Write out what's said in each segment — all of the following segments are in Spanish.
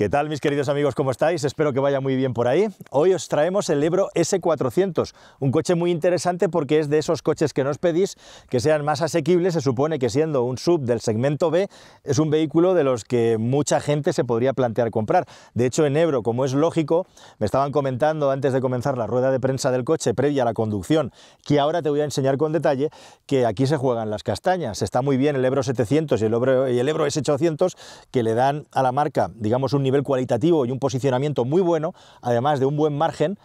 ¿Qué tal, mis queridos amigos? ¿Cómo estáis? Espero que vaya muy bien por ahí. Hoy os traemos el Ebro S400, un coche muy interesante porque es de esos coches que nos pedís que sean más asequibles. Se supone que siendo un SUV del segmento B, es un vehículo de los que mucha gente se podría plantear comprar. De hecho, en Ebro, como es lógico, me estaban comentando antes de comenzar la rueda de prensa del coche previa a la conducción, que ahora te voy a enseñar con detalle, que aquí se juegan las castañas. Está muy bien el Ebro 700 y el Ebro S800, que le dan a la marca, digamos, un nivel cualitativo y un posicionamiento muy bueno, además de un buen margen,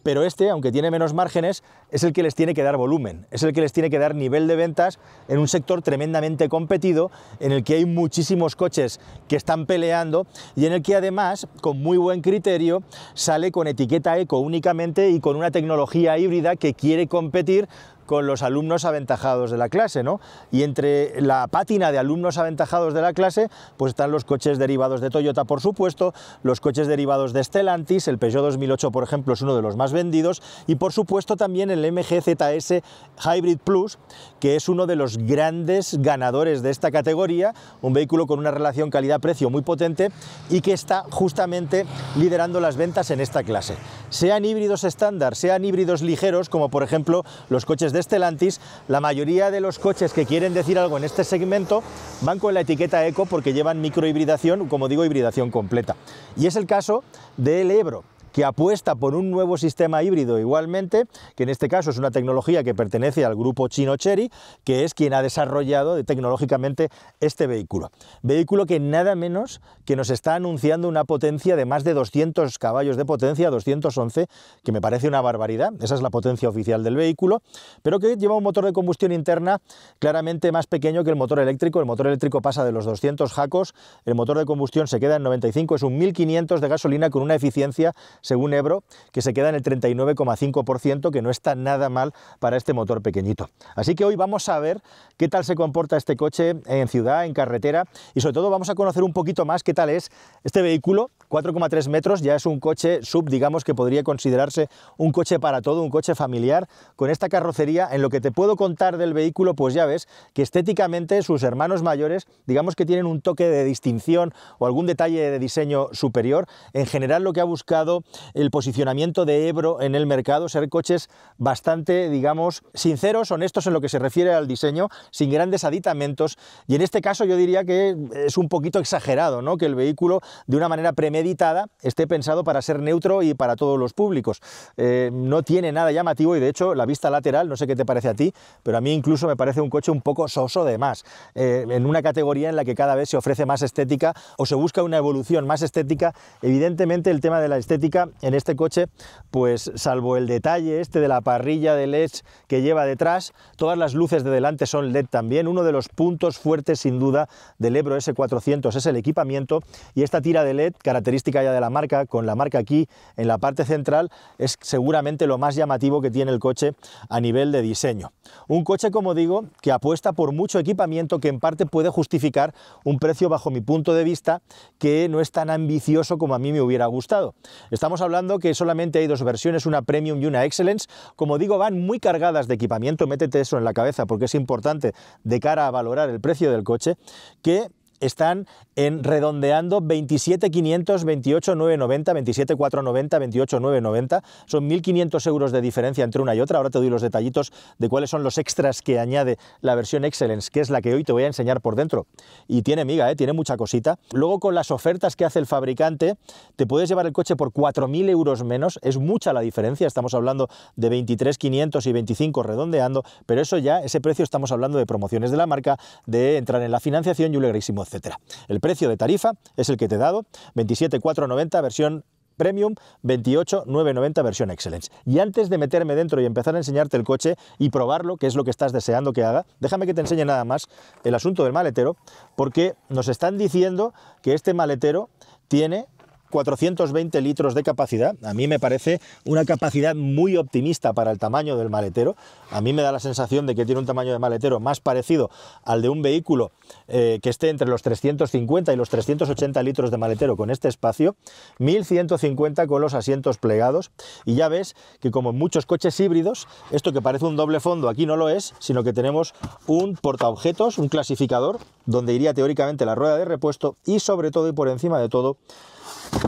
pero este, aunque tiene menos márgenes, es el que les tiene que dar volumen, es el que les tiene que dar nivel de ventas en un sector tremendamente competido, en el que hay muchísimos coches que están peleando y en el que además, con muy buen criterio, sale con etiqueta eco únicamente y con una tecnología híbrida que quiere competir con los alumnos aventajados de la clase, ¿no? Y entre la pátina de alumnos aventajados de la clase, pues están los coches derivados de Toyota, por supuesto, los coches derivados de Stellantis, el Peugeot 2008, por ejemplo, es uno de los más vendidos, y por supuesto también el MG ZS Hybrid Plus, que es uno de los grandes ganadores de esta categoría, un vehículo con una relación calidad-precio muy potente y que está justamente liderando las ventas en esta clase. Sean híbridos estándar, sean híbridos ligeros, como por ejemplo los coches de Stellantis, la mayoría de los coches que quieren decir algo en este segmento van con la etiqueta eco porque llevan microhibridación, como digo, hibridación completa. Y es el caso del Ebro, que apuesta por un nuevo sistema híbrido igualmente, que en este caso es una tecnología que pertenece al grupo chino Chery, que es quien ha desarrollado tecnológicamente este vehículo. Vehículo que nada menos que nos está anunciando una potencia de más de 200 caballos de potencia, 211, que me parece una barbaridad, esa es la potencia oficial del vehículo, pero que lleva un motor de combustión interna claramente más pequeño que el motor eléctrico. El motor eléctrico pasa de los 200 jacos, el motor de combustión se queda en 95, es un 1500 de gasolina con una eficiencia, según Ebro, que se queda en el 39,5%, que no está nada mal para este motor pequeñito. Así que hoy vamos a ver qué tal se comporta este coche en ciudad, en carretera, y sobre todo vamos a conocer un poquito más qué tal es este vehículo. 4,3 metros, ya es un coche sub, digamos que podría considerarse un coche para todo, un coche familiar, con esta carrocería. En lo que te puedo contar del vehículo, pues ya ves que estéticamente sus hermanos mayores, digamos que tienen un toque de distinción o algún detalle de diseño superior. En general, lo que ha buscado el posicionamiento de Ebro en el mercado, ser coches bastante, digamos, sinceros, honestos en lo que se refiere al diseño, sin grandes aditamentos, y en este caso yo diría que es un poquito exagerado, ¿no?, que el vehículo de una manera premeditada esté pensado para ser neutro y para todos los públicos. No tiene nada llamativo y de hecho la vista lateral, no sé qué te parece a ti, pero a mí incluso me parece un coche un poco soso de más, en una categoría en la que cada vez se ofrece más estética o se busca una evolución más estética. Evidentemente el tema de la estética en este coche, pues salvo el detalle este de la parrilla de LEDs que lleva detrás, todas las luces de delante son LED también. Uno de los puntos fuertes sin duda del Ebro S400 es el equipamiento, y esta tira de LED, característica ya de la marca, con la marca aquí en la parte central, es seguramente lo más llamativo que tiene el coche a nivel de diseño. Un coche, como digo, que apuesta por mucho equipamiento, que en parte puede justificar un precio, bajo mi punto de vista, que no es tan ambicioso como a mí me hubiera gustado. Estamos hablando que solamente hay dos versiones, una Premium y una Excellence. Como digo, van muy cargadas de equipamiento, métete eso en la cabeza porque es importante de cara a valorar el precio del coche, que están redondeando 27.500, 28.990, 27.490, 28.990, son 1.500 euros de diferencia entre una y otra. Ahora te doy los detallitos de cuáles son los extras que añade la versión Excellence, que es la que hoy te voy a enseñar por dentro, y tiene miga, tiene mucha cosita. Luego, con las ofertas que hace el fabricante, te puedes llevar el coche por 4.000 euros menos, es mucha la diferencia, estamos hablando de 23.500 y 25 redondeando, pero eso ya, ese precio, estamos hablando de promociones de la marca, de entrar en la financiación y un legrísimo, etcétera. El precio de tarifa es el que te he dado, 27.490 versión Premium, 28.990 versión Excellence. Y antes de meterme dentro y empezar a enseñarte el coche y probarlo, que es lo que estás deseando que haga, déjame que te enseñe nada más el asunto del maletero, porque nos están diciendo que este maletero tiene 420 litros de capacidad. A mí me parece una capacidad muy optimista para el tamaño del maletero. A mí me da la sensación de que tiene un tamaño de maletero más parecido al de un vehículo que esté entre los 350 y los 380 litros de maletero con este espacio, 1150 con los asientos plegados, y ya ves que, como en muchos coches híbridos, esto que parece un doble fondo aquí no lo es, sino que tenemos un portaobjetos, un clasificador, donde iría teóricamente la rueda de repuesto, y sobre todo y por encima de todo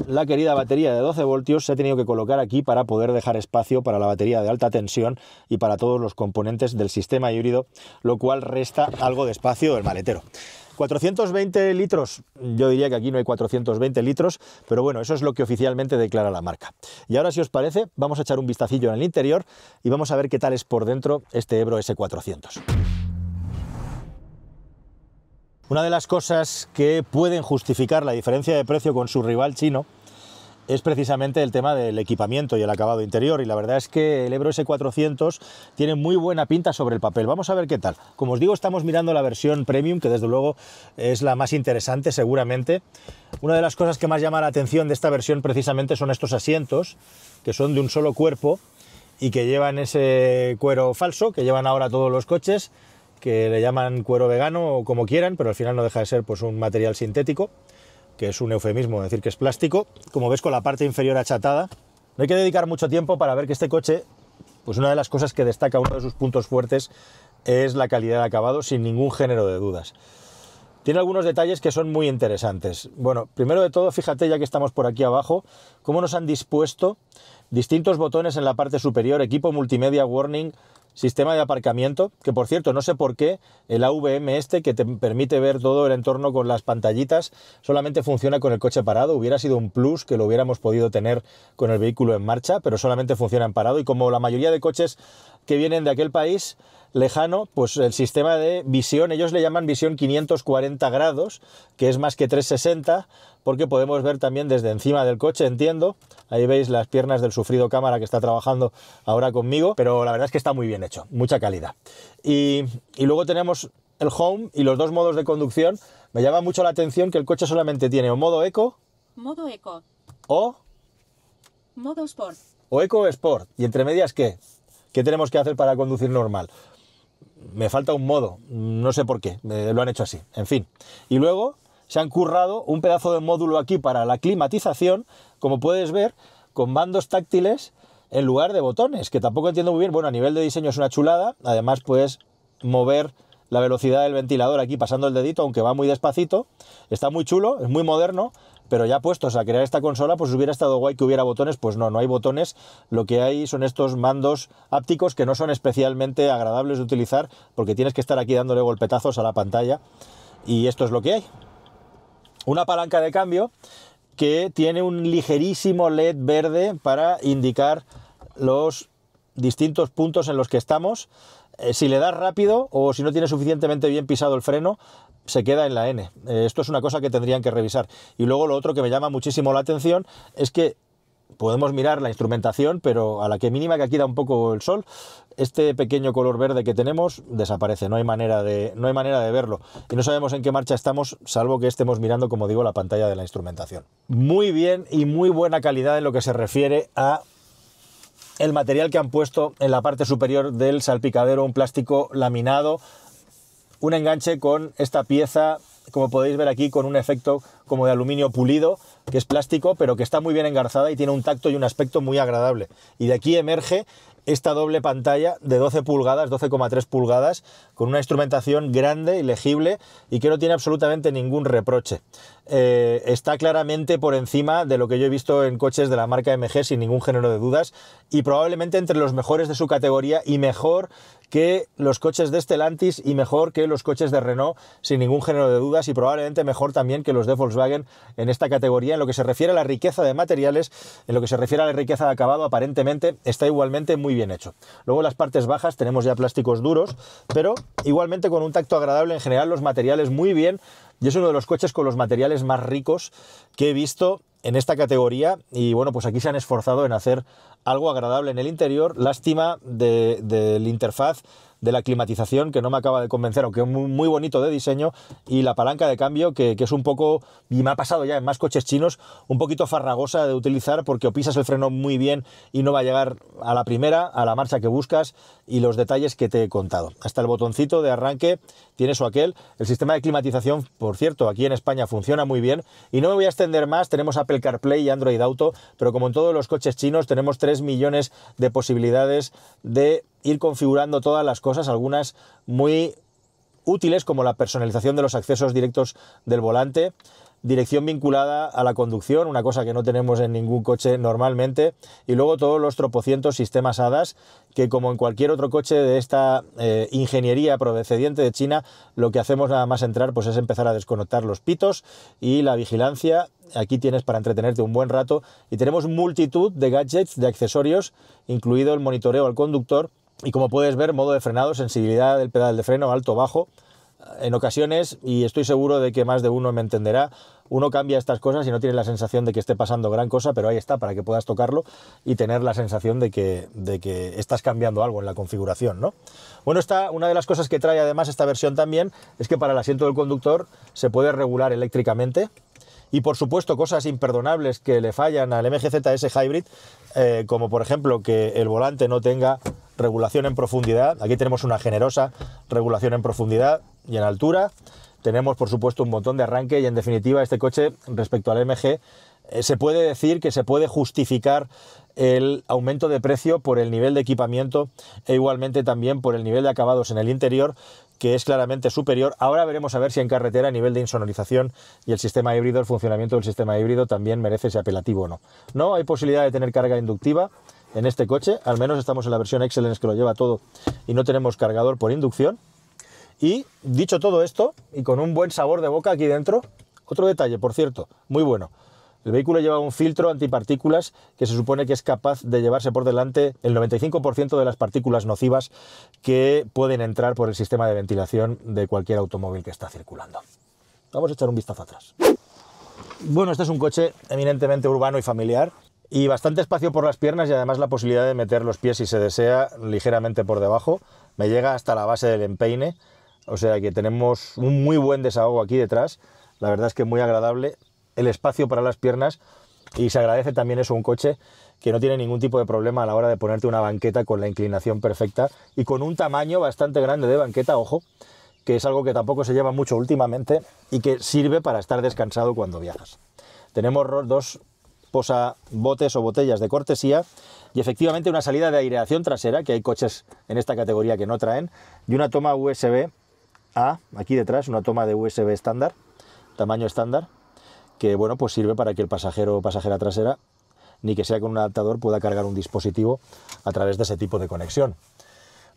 la querida batería de 12 voltios se ha tenido que colocar aquí para poder dejar espacio para la batería de alta tensión y para todos los componentes del sistema híbrido, lo cual resta algo de espacio del maletero. 420 litros, yo diría que aquí no hay 420 litros, pero bueno, eso es lo que oficialmente declara la marca. Y ahora, si os parece, vamos a echar un vistacillo en el interior y vamos a ver qué tal es por dentro este Ebro S400. Una de las cosas que pueden justificar la diferencia de precio con su rival chino es precisamente el tema del equipamiento y el acabado interior, y la verdad es que el Ebro S400 tiene muy buena pinta sobre el papel. Vamos a ver qué tal. Como os digo, estamos mirando la versión Premium, que desde luego es la más interesante seguramente. Una de las cosas que más llama la atención de esta versión precisamente son estos asientos, que son de un solo cuerpo y que llevan ese cuero falso que llevan ahora todos los coches, que le llaman cuero vegano o como quieran, pero al final no deja de ser pues un material sintético, que es un eufemismo decir que es plástico, como ves, con la parte inferior achatada. No hay que dedicar mucho tiempo para ver que este coche, pues una de las cosas que destaca, uno de sus puntos fuertes, es la calidad de acabado, sin ningún género de dudas. Tiene algunos detalles que son muy interesantes. Bueno, primero de todo, fíjate, ya que estamos por aquí abajo, cómo nos han dispuesto distintos botones en la parte superior, equipo multimedia, warning, sistema de aparcamiento, que por cierto, no sé por qué el AVM este, que te permite ver todo el entorno con las pantallitas, solamente funciona con el coche parado. Hubiera sido un plus que lo hubiéramos podido tener con el vehículo en marcha, pero solamente funciona en parado, y como la mayoría de coches que vienen de aquel país lejano, pues el sistema de visión, ellos le llaman visión 540 grados, que es más que 360, porque podemos ver también desde encima del coche, entiendo. Ahí veis las piernas del sufrido cámara que está trabajando ahora conmigo, pero la verdad es que está muy bien hecho, mucha calidad. Y luego tenemos el Home y los dos modos de conducción. Me llama mucho la atención que el coche solamente tiene o modo Eco, o modo Sport. O Eco o Sport. ¿Y entre medias qué? ¿Qué tenemos que hacer para conducir normal? Me falta un modo, no sé por qué, lo han hecho así, en fin. Y luego se han currado un pedazo de módulo aquí para la climatización, como puedes ver, con mandos táctiles en lugar de botones, que tampoco entiendo muy bien. Bueno, a nivel de diseño es una chulada. Además puedes mover la velocidad del ventilador aquí pasando el dedito, aunque va muy despacito. Está muy chulo, es muy moderno, pero ya puestos a crear esta consola, pues hubiera estado guay que hubiera botones. Pues no hay botones. Lo que hay son estos mandos hápticos que no son especialmente agradables de utilizar, porque tienes que estar aquí dándole golpetazos a la pantalla, y esto es lo que hay. Una palanca de cambio que tiene un ligerísimo LED verde para indicar los distintos puntos en los que estamos. Si le das rápido o si no tiene suficientemente bien pisado el freno, se queda en la N. Esto es una cosa que tendrían que revisar. Y luego lo otro que me llama muchísimo la atención es que podemos mirar la instrumentación, pero a la que mínima que aquí da un poco el sol, este pequeño color verde que tenemos desaparece, no hay manera de verlo, y no sabemos en qué marcha estamos, salvo que estemos mirando, como digo, la pantalla de la instrumentación. Muy bien y muy buena calidad en lo que se refiere a el material que han puesto en la parte superior del salpicadero, un plástico laminado, un enganche con esta pieza, como podéis ver aquí, con un efecto como de aluminio pulido, que es plástico, pero que está muy bien engarzada y tiene un tacto y un aspecto muy agradable. Y de aquí emerge esta doble pantalla de 12 pulgadas, 12,3 pulgadas, con una instrumentación grande y legible y que no tiene absolutamente ningún reproche. Está claramente por encima de lo que yo he visto en coches de la marca MG, sin ningún género de dudas, y probablemente entre los mejores de su categoría, y mejor que los coches de Stellantis y mejor que los coches de Renault, sin ningún género de dudas, y probablemente mejor también que los de Volkswagen en esta categoría. En lo que se refiere a la riqueza de materiales, en lo que se refiere a la riqueza de acabado, aparentemente está igualmente muy bien hecho. Luego en las partes bajas tenemos ya plásticos duros, pero igualmente con un tacto agradable. En general los materiales muy bien, y es uno de los coches con los materiales más ricos que he visto en esta categoría, y bueno, pues aquí se han esforzado en hacer algo agradable en el interior. Lástima del interfaz de la climatización, que no me acaba de convencer, aunque es muy bonito de diseño, y la palanca de cambio que es un poco, y me ha pasado ya en más coches chinos, un poquito farragosa de utilizar, porque o pisas el freno muy bien y no va a llegar a la primera, a la marcha que buscas, y los detalles que te he contado. Hasta el botoncito de arranque tiene su aquel. El sistema de climatización, por cierto, aquí en España funciona muy bien, y no me voy a extender más. Tenemos Apple CarPlay y Android Auto, pero como en todos los coches chinos tenemos 3 millones de posibilidades de ir configurando todas las cosas, algunas muy útiles como la personalización de los accesos directos del volante, dirección vinculada a la conducción, una cosa que no tenemos en ningún coche normalmente, y luego todos los tropocientos sistemas ADAS, que como en cualquier otro coche de esta ingeniería procedente de China, lo que hacemos nada más entrar pues es empezar a desconectar los pitos y la vigilancia. Aquí tienes para entretenerte un buen rato, y tenemos multitud de gadgets, de accesorios, incluido el monitoreo al conductor, y como puedes ver, modo de frenado, sensibilidad del pedal de freno, alto, bajo. En ocasiones, y estoy seguro de que más de uno me entenderá, uno cambia estas cosas y no tiene la sensación de que esté pasando gran cosa, pero ahí está, para que puedas tocarlo y tener la sensación de que estás cambiando algo en la configuración, ¿no? Bueno, una de las cosas que trae además esta versión también es que para el asiento del conductor se puede regular eléctricamente. Y por supuesto cosas imperdonables que le fallan al MG ZS Hybrid, como por ejemplo que el volante no tenga regulación en profundidad. Aquí tenemos una generosa regulación en profundidad y en altura. Tenemos por supuesto un botón de arranque, y en definitiva este coche respecto al MG se puede decir que se puede justificar el aumento de precio por el nivel de equipamiento e igualmente también por el nivel de acabados en el interior, que es claramente superior. Ahora veremos a ver si en carretera a nivel de insonorización y el sistema híbrido, el funcionamiento del sistema híbrido también merece ese apelativo o no. No hay posibilidad de tener carga inductiva en este coche, al menos estamos en la versión Excellence que lo lleva todo y no tenemos cargador por inducción. Y dicho todo esto, y con un buen sabor de boca aquí dentro, otro detalle, por cierto, muy bueno. El vehículo lleva un filtro antipartículas que se supone que es capaz de llevarse por delante el 95% de las partículas nocivas que pueden entrar por el sistema de ventilación de cualquier automóvil que está circulando. Vamos a echar un vistazo atrás. Bueno, este es un coche eminentemente urbano y familiar, y bastante espacio por las piernas, y además la posibilidad de meter los pies, si se desea, ligeramente por debajo. Me llega hasta la base del empeine, o sea que tenemos un muy buen desahogo aquí detrás. La verdad es que muy agradable el espacio para las piernas, y se agradece también eso, un coche que no tiene ningún tipo de problema a la hora de ponerte una banqueta con la inclinación perfecta y con un tamaño bastante grande de banqueta, ojo, que es algo que tampoco se lleva mucho últimamente y que sirve para estar descansado cuando viajas. Tenemos dos posabotes o botellas de cortesía, y efectivamente una salida de aireación trasera, que hay coches en esta categoría que no traen, y una toma USB-A, aquí detrás, una toma de USB estándar, tamaño estándar, que bueno, pues sirve para que el pasajero o pasajera trasera, ni que sea con un adaptador, pueda cargar un dispositivo a través de ese tipo de conexión.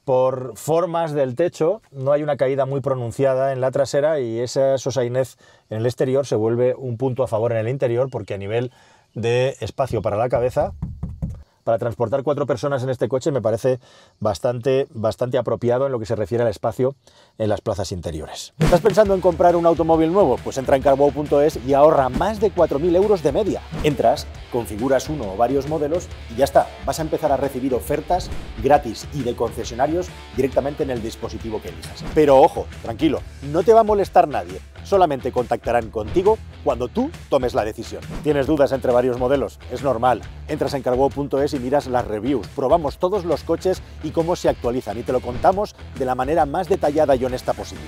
Por formas del techo no hay una caída muy pronunciada en la trasera, y esa sosainez en el exterior se vuelve un punto a favor en el interior, porque a nivel de espacio para la cabeza, para transportar 4 personas en este coche me parece bastante apropiado en lo que se refiere al espacio en las plazas interiores. ¿Estás pensando en comprar un automóvil nuevo? Pues entra en carwow.es y ahorra más de 4.000 euros de media. Entras, configuras uno o varios modelos y ya está. Vas a empezar a recibir ofertas gratis y de concesionarios directamente en el dispositivo que elijas. Pero ojo, tranquilo, no te va a molestar nadie. Solamente contactarán contigo cuando tú tomes la decisión. ¿Tienes dudas entre varios modelos? Es normal. Entras en carwow.es y miras las reviews. Probamos todos los coches y cómo se actualizan, y te lo contamos de la manera más detallada y honesta posible.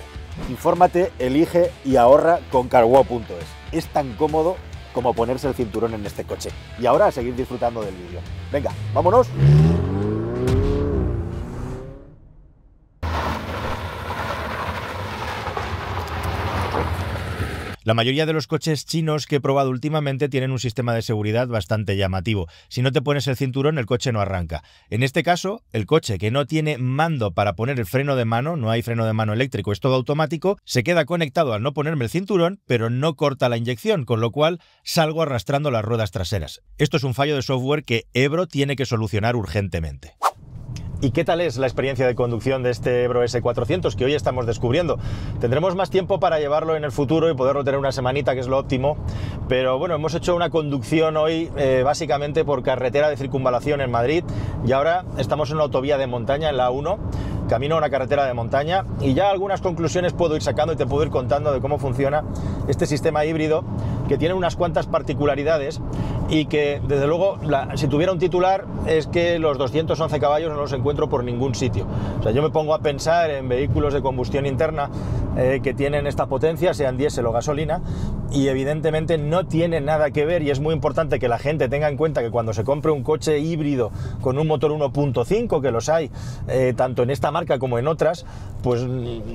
Infórmate, elige y ahorra con carwow.es. Es tan cómodo como ponerse el cinturón en este coche. Y ahora a seguir disfrutando del vídeo. Venga, vámonos. La mayoría de los coches chinos que he probado últimamente tienen un sistema de seguridad bastante llamativo. Si no te pones el cinturón, el coche no arranca. En este caso, el coche que no tiene mando para poner el freno de mano, no hay freno de mano eléctrico, es todo automático, se queda conectado al no ponerme el cinturón, pero no corta la inyección, con lo cual salgo arrastrando las ruedas traseras. Esto es un fallo de software que Ebro tiene que solucionar urgentemente. ¿Y qué tal es la experiencia de conducción de este Ebro S400 que hoy estamos descubriendo? Tendremos más tiempo para llevarlo en el futuro y poderlo tener una semanita, que es lo óptimo, pero bueno, hemos hecho una conducción hoy básicamente por carretera de circunvalación en Madrid, y ahora estamos en una autovía de montaña, en la A1, camino a una carretera de montaña, y ya algunas conclusiones puedo ir sacando y te puedo ir contando de cómo funciona este sistema híbrido, que tiene unas cuantas particularidades y que desde luego si tuviera un titular es que los 211 caballos no los encuentro por ningún sitio. O sea, yo me pongo a pensar en vehículos de combustión interna que tienen esta potencia, sean diésel o gasolina, y evidentemente no tiene nada que ver, y es muy importante que la gente tenga en cuenta que cuando se compre un coche híbrido con un motor 1.5, que los hay tanto en esta marca como en otras, pues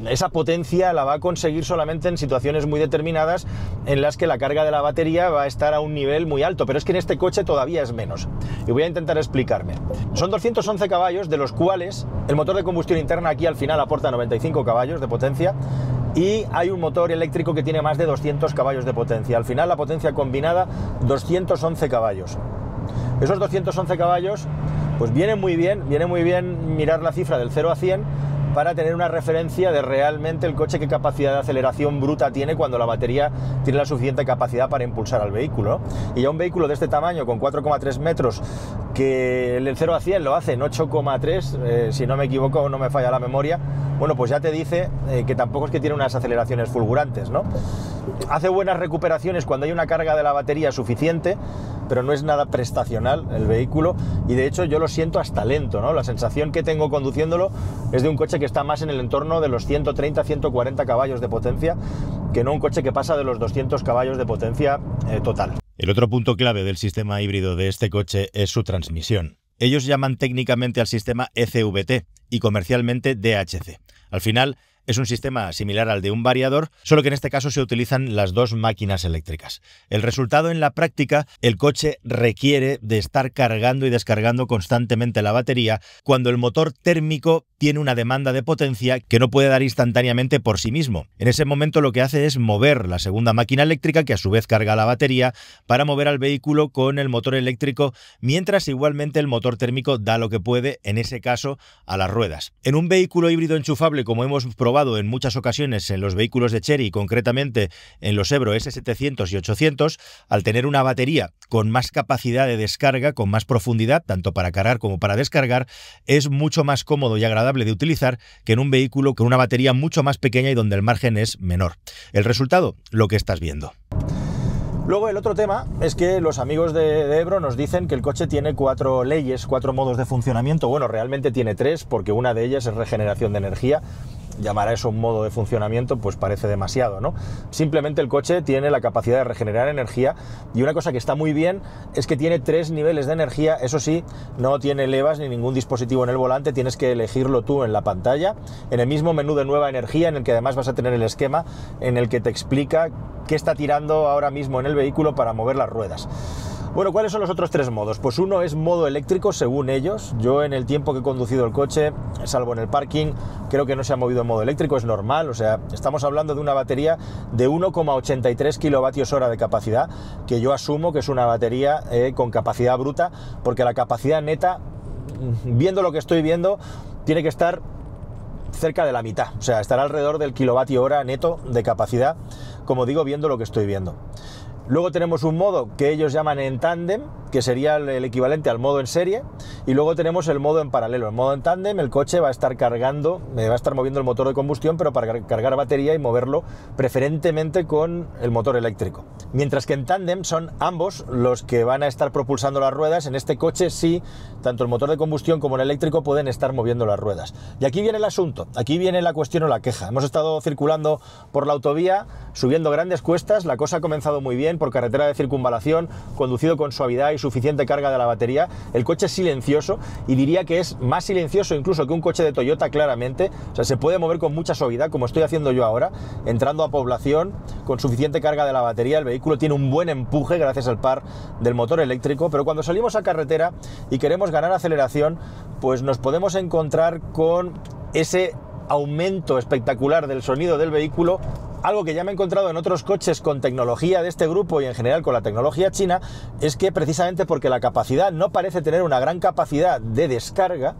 esa potencia la va a conseguir solamente en situaciones muy determinadas en las que la carga de la batería va a estar a un nivel muy alto, pero es que en este coche todavía es menos, y voy a intentar explicarme. Son 211 caballos, de los cuales el motor de combustión interna aquí al final aporta 95 caballos de potencia, y hay un motor eléctrico que tiene más de 200 caballos de potencia. Al final la potencia combinada 211 caballos. Esos 211 caballos pues viene muy bien mirar la cifra del 0 a 100 para tener una referencia de realmente el coche qué capacidad de aceleración bruta tiene cuando la batería tiene la suficiente capacidad para impulsar al vehículo, ¿no? Y ya un vehículo de este tamaño con 4,3 metros, que el 0 a 100 lo hace en 8,3, si no me equivoco o no me falla la memoria, bueno, pues ya te dice que tampoco es que tiene unas aceleraciones fulgurantes, ¿no? Hace buenas recuperaciones cuando hay una carga de la batería suficiente, pero no es nada prestacional el vehículo, y de hecho yo lo siento hasta lento, ¿no? La sensación que tengo conduciéndolo es de un coche que está más en el entorno de los 130-140 caballos de potencia, que no un coche que pasa de los 200 caballos de potencia total. El otro punto clave del sistema híbrido de este coche es su transmisión. Ellos llaman técnicamente al sistema ECVT y comercialmente DHC. Al final es un sistema similar al de un variador, solo que en este caso se utilizan las dos máquinas eléctricas. El resultado en la práctica, el coche requiere de estar cargando y descargando constantemente la batería cuando el motor térmico tiene una demanda de potencia que no puede dar instantáneamente por sí mismo. En ese momento lo que hace es mover la segunda máquina eléctrica, que a su vez carga la batería, para mover al vehículo con el motor eléctrico, mientras igualmente el motor térmico da lo que puede, en ese caso, a las ruedas. En un vehículo híbrido enchufable, como hemos probado en muchas ocasiones en los vehículos de Chery, concretamente en los Ebro S700 y 800, al tener una batería con más capacidad de descarga, con más profundidad, tanto para cargar como para descargar, es mucho más cómodo y agradable de utilizar que en un vehículo con una batería mucho más pequeña y donde el margen es menor. El resultado, lo que estás viendo. Luego el otro tema es que los amigos de Ebro nos dicen que el coche tiene 4 leyes, 4 modos de funcionamiento. Bueno, realmente tiene 3, porque una de ellas es regeneración de energía. Llamar a eso un modo de funcionamiento pues parece demasiado, ¿no? Simplemente el coche tiene la capacidad de regenerar energía, y una cosa que está muy bien es que tiene 3 niveles de energía. Eso sí, no tiene levas ni ningún dispositivo en el volante, tienes que elegirlo tú en la pantalla, en el mismo menú de nueva energía, en el que además vas a tener el esquema en el que te explica qué está tirando ahora mismo en el vehículo para mover las ruedas. Bueno, ¿cuáles son los otros 3 modos? Pues uno es modo eléctrico, según ellos. Yo en el tiempo que he conducido el coche, salvo en el parking, creo que no se ha movido en modo eléctrico, es normal. O sea, estamos hablando de una batería de 1,83 kilovatios hora de capacidad, que yo asumo que es una batería con capacidad bruta, porque la capacidad neta, viendo lo que estoy viendo, tiene que estar cerca de la mitad. O sea, estará alrededor del kilovatio hora neto de capacidad, como digo, viendo lo que estoy viendo. Luego tenemos un modo que ellos llaman en tándem, que sería el equivalente al modo en serie, y luego tenemos el modo en paralelo. En modo en tándem el coche va a estar cargando, va a estar moviendo el motor de combustión, pero para cargar batería y moverlo preferentemente con el motor eléctrico. Mientras que en tándem son ambos los que van a estar propulsando las ruedas. En este coche sí, tanto el motor de combustión como el eléctrico pueden estar moviendo las ruedas. Y aquí viene el asunto, aquí viene la cuestión o la queja. Hemos estado circulando por la autovía, subiendo grandes cuestas, la cosa ha comenzado muy bien, por carretera de circunvalación, conducido con suavidad y suficiente carga de la batería. El coche es silencioso, y diría que es más silencioso incluso que un coche de Toyota, claramente. O sea, se puede mover con mucha suavidad, como estoy haciendo yo ahora, entrando a población con suficiente carga de la batería. El vehículo tiene un buen empuje gracias al par del motor eléctrico, pero cuando salimos a carretera y queremos ganar aceleración, pues nos podemos encontrar con ese aumento espectacular del sonido del vehículo. Algo que ya me he encontrado en otros coches con tecnología de este grupo y en general con la tecnología china, es que precisamente porque la capacidad no parece tener una gran capacidad de descarga,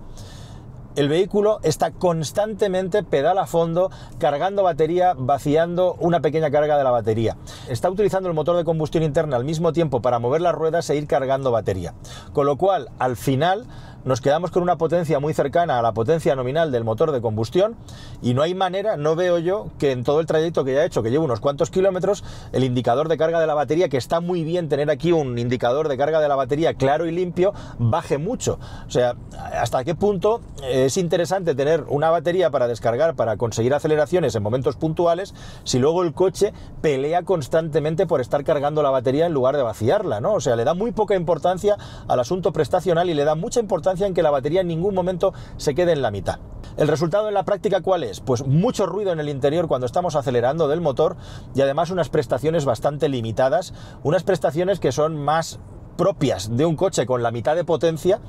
el vehículo está constantemente pedal a fondo, cargando batería, vaciando una pequeña carga de la batería. Está utilizando el motor de combustión interna al mismo tiempo para mover las ruedas e ir cargando batería. Con lo cual, al final, nos quedamos con una potencia muy cercana a la potencia nominal del motor de combustión y no hay manera, no veo yo que en todo el trayecto que ya he hecho, que llevo unos cuantos kilómetros, el indicador de carga de la batería, que está muy bien tener aquí un indicador de carga de la batería claro y limpio, baje mucho. O sea, ¿hasta qué punto es interesante tener una batería para descargar, para conseguir aceleraciones en momentos puntuales, si luego el coche pelea constantemente por estar cargando la batería en lugar de vaciarla, ¿no? O sea, le da muy poca importancia al asunto prestacional y le da mucha importancia en que la batería en ningún momento se quede en la mitad. ¿El resultado en la práctica cuál es? Pues mucho ruido en el interior cuando estamos acelerando del motor y además unas prestaciones bastante limitadas, unas prestaciones que son más propias de un coche con la mitad de potencia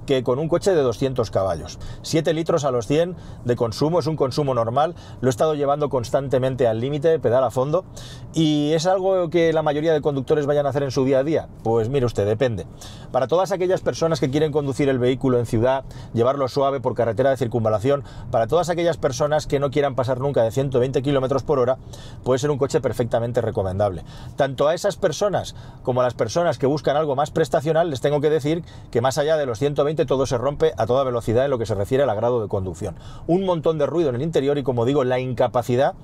que con un coche de 200 caballos. 7 litros a los 100 de consumo, es un consumo normal, lo he estado llevando constantemente al límite, pedal a fondo, y ¿es algo que la mayoría de conductores vayan a hacer en su día a día? Pues mire usted, depende. Para todas aquellas personas que quieren conducir el vehículo en ciudad, llevarlo suave por carretera de circunvalación, para todas aquellas personas que no quieran pasar nunca de 120 km por hora, puede ser un coche perfectamente recomendable. Tanto a esas personas como a las personas que buscan algo más prestacional, les tengo que decir que más allá de los 120 todo se rompe a toda velocidad en lo que se refiere al agrado de conducción. Un montón de ruido en el interior y, como digo, la incapacidad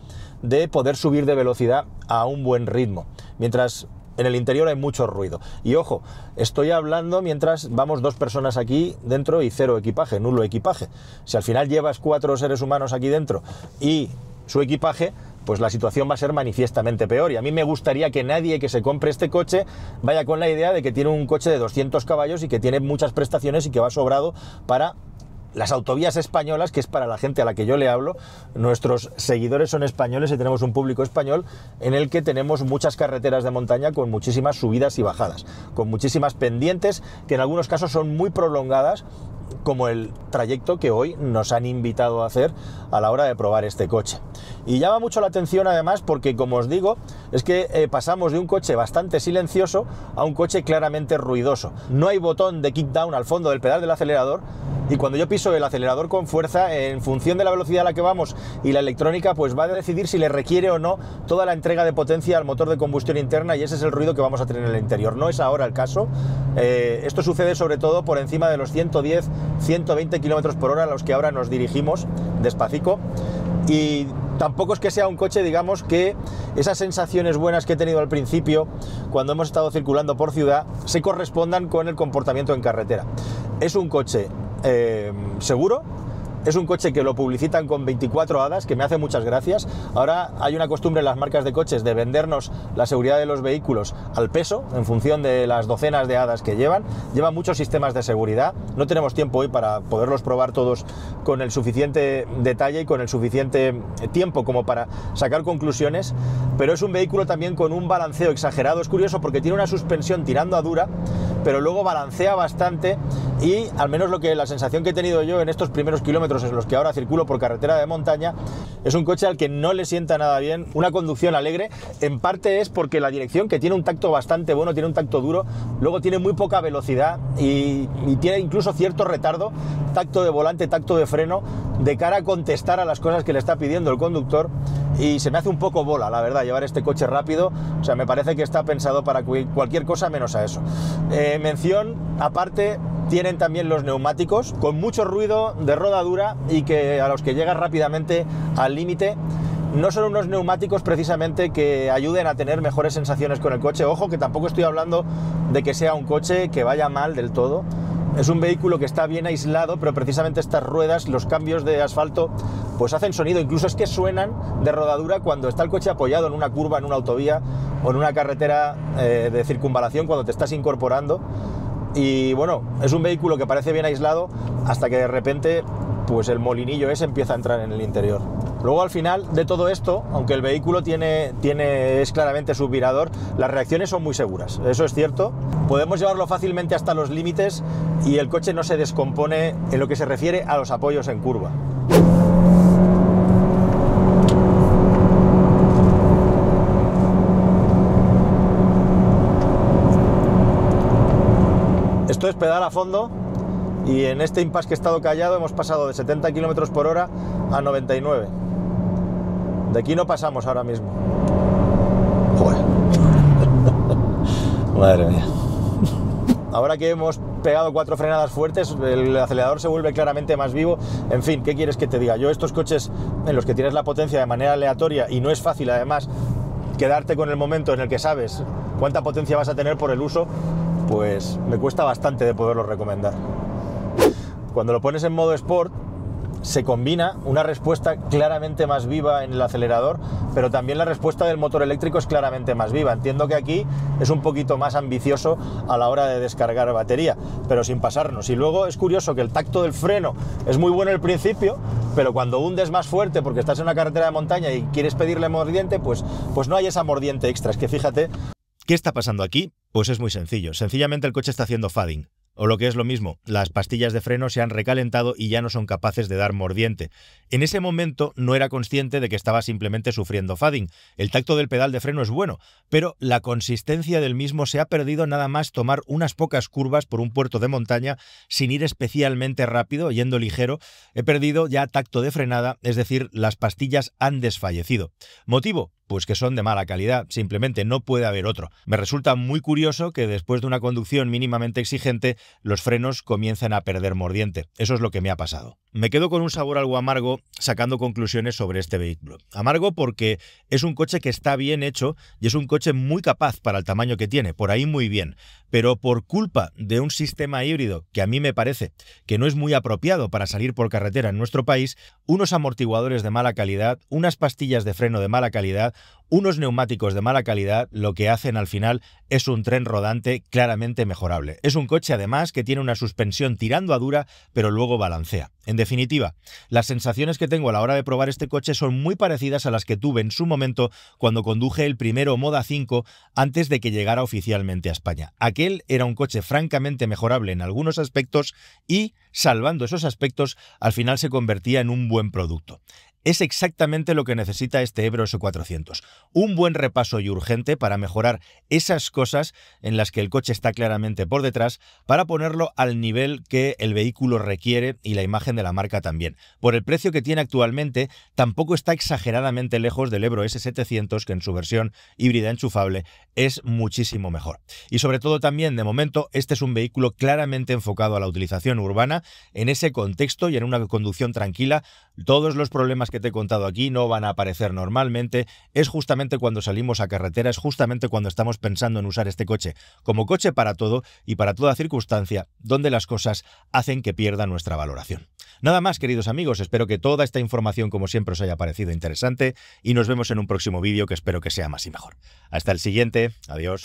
de poder subir de velocidad a un buen ritmo, mientras en el interior hay mucho ruido. Y ojo, estoy hablando mientras vamos 2 personas aquí dentro y 0 equipaje, nulo equipaje. Si al final llevas 4 seres humanos aquí dentro y su equipaje, pues la situación va a ser manifiestamente peor. Y a mí me gustaría que nadie que se compre este coche vaya con la idea de que tiene un coche de 200 caballos y que tiene muchas prestaciones y que va sobrado para las autovías españolas, que es para la gente a la que yo le hablo. Nuestros seguidores son españoles y tenemos un público español en el que tenemos muchas carreteras de montaña con muchísimas subidas y bajadas, con muchísimas pendientes que en algunos casos son muy prolongadas, como el trayecto que hoy nos han invitado a hacer a la hora de probar este coche. Y llama mucho la atención además porque, como os digo, es que pasamos de un coche bastante silencioso a un coche claramente ruidoso. No hay botón de kick down al fondo del pedal del acelerador, y cuando yo piso el acelerador con fuerza, en función de la velocidad a la que vamos y la electrónica, pues va a decidir si le requiere o no toda la entrega de potencia al motor de combustión interna, y ese es el ruido que vamos a tener en el interior. No es ahora el caso. Esto sucede sobre todo por encima de los 110, 120 km por hora a los que ahora nos dirigimos despacito, y tampoco es que sea un coche, digamos, que esas sensaciones buenas que he tenido al principio cuando hemos estado circulando por ciudad se correspondan con el comportamiento en carretera. Es un coche seguro. Es un coche que lo publicitan con 24 hadas, que me hace muchas gracias. Ahora hay una costumbre en las marcas de coches de vendernos la seguridad de los vehículos al peso, en función de las docenas de hadas que llevan. Llevan muchos sistemas de seguridad. No tenemos tiempo hoy para poderlos probar todos con el suficiente detalle y con el suficiente tiempo como para sacar conclusiones, pero es un vehículo también con un balanceo exagerado. Es curioso porque tiene una suspensión tirando a dura, pero luego balancea bastante, y al menos la sensación que he tenido yo en estos primeros kilómetros en los que ahora circulo por carretera de montaña, es un coche al que no le sienta nada bien una conducción alegre. En parte es porque la dirección, que tiene un tacto bastante bueno, tiene un tacto duro, luego tiene muy poca velocidad y tiene incluso cierto retardo, tacto de volante, tacto de freno, de cara a contestar a las cosas que le está pidiendo el conductor, y se me hace un poco bola, la verdad, llevar este coche rápido. O sea, me parece que está pensado para cualquier cosa menos a eso. Mención aparte, tienen también los neumáticos con mucho ruido de rodadura y que a los que llegas rápidamente al límite. No son unos neumáticos precisamente que ayuden a tener mejores sensaciones con el coche. Ojo, que tampoco estoy hablando de que sea un coche que vaya mal del todo. Es un vehículo que está bien aislado, pero precisamente estas ruedas, los cambios de asfalto, pues hacen sonido. Incluso es que suenan de rodadura cuando está el coche apoyado en una curva, en una autovía o en una carretera de circunvalación, cuando te estás incorporando. Y bueno, es un vehículo que parece bien aislado hasta que de repente pues el molinillo ese empieza a entrar en el interior. Luego, al final de todo esto, aunque el vehículo es claramente subvirador, las reacciones son muy seguras, eso es cierto. Podemos llevarlo fácilmente hasta los límites y el coche no se descompone en lo que se refiere a los apoyos en curva. Esto es pedal a fondo, y en este impasse que he estado callado hemos pasado de 70 km por hora a 99. De aquí no pasamos ahora mismo. Joder. Madre mía. ahora que hemos pegado 4 frenadas fuertes, el acelerador se vuelve claramente más vivo. En fin, ¿qué quieres que te diga? Yo estos coches en los que tienes la potencia de manera aleatoria y no es fácil además quedarte con el momento en el que sabes cuánta potencia vas a tener por el uso, pues me cuesta bastante de poderlo recomendar. Cuando lo pones en modo Sport, se combina una respuesta claramente más viva en el acelerador, pero también la respuesta del motor eléctrico es claramente más viva. Entiendo que aquí es un poquito más ambicioso a la hora de descargar batería, pero sin pasarnos. Y luego es curioso que el tacto del freno es muy bueno al principio, pero cuando hundes más fuerte porque estás en una carretera de montaña y quieres pedirle mordiente, pues no hay esa mordiente extra. Es que fíjate. ¿Qué está pasando aquí? Pues es muy sencillo. Sencillamente el coche está haciendo fading. O lo que es lo mismo, las pastillas de freno se han recalentado y ya no son capaces de dar mordiente. En ese momento no era consciente de que estaba simplemente sufriendo fading. El tacto del pedal de freno es bueno, pero la consistencia del mismo se ha perdido nada más tomar unas pocas curvas por un puerto de montaña sin ir especialmente rápido, yendo ligero. He perdido ya tacto de frenada, es decir, las pastillas han desfallecido. ¿Motivo? Pues que son de mala calidad, simplemente no puede haber otro. Me resulta muy curioso que después de una conducción mínimamente exigente, los frenos comiencen a perder mordiente. Eso es lo que me ha pasado. Me quedo con un sabor algo amargo sacando conclusiones sobre este vehículo. Amargo porque es un coche que está bien hecho y es un coche muy capaz para el tamaño que tiene, por ahí muy bien. Pero por culpa de un sistema híbrido que a mí me parece que no es muy apropiado para salir por carretera en nuestro país, unos amortiguadores de mala calidad, unas pastillas de freno de mala calidad, unos neumáticos de mala calidad, lo que hacen al final es un tren rodante claramente mejorable. Es un coche además que tiene una suspensión tirando a dura, pero luego balancea. En definitiva, las sensaciones que tengo a la hora de probar este coche son muy parecidas a las que tuve en su momento cuando conduje el primero Moda 5 antes de que llegara oficialmente a España. Aquel era un coche francamente mejorable en algunos aspectos y, salvando esos aspectos, al final se convertía en un buen producto. Es exactamente lo que necesita este Ebro S400. Un buen repaso y urgente para mejorar esas cosas en las que el coche está claramente por detrás, para ponerlo al nivel que el vehículo requiere y la imagen de la marca también. Por el precio que tiene actualmente, tampoco está exageradamente lejos del Ebro S700, que en su versión híbrida enchufable es muchísimo mejor. Y sobre todo también, de momento, este es un vehículo claramente enfocado a la utilización urbana, en ese contexto y en una conducción tranquila. Todos los problemas que te he contado aquí no van a aparecer normalmente. Es justamente cuando salimos a carretera, es justamente cuando estamos pensando en usar este coche como coche para todo y para toda circunstancia, donde las cosas hacen que pierda nuestra valoración. Nada más, queridos amigos, espero que toda esta información, como siempre, os haya parecido interesante y nos vemos en un próximo vídeo que espero que sea más y mejor. Hasta el siguiente, adiós.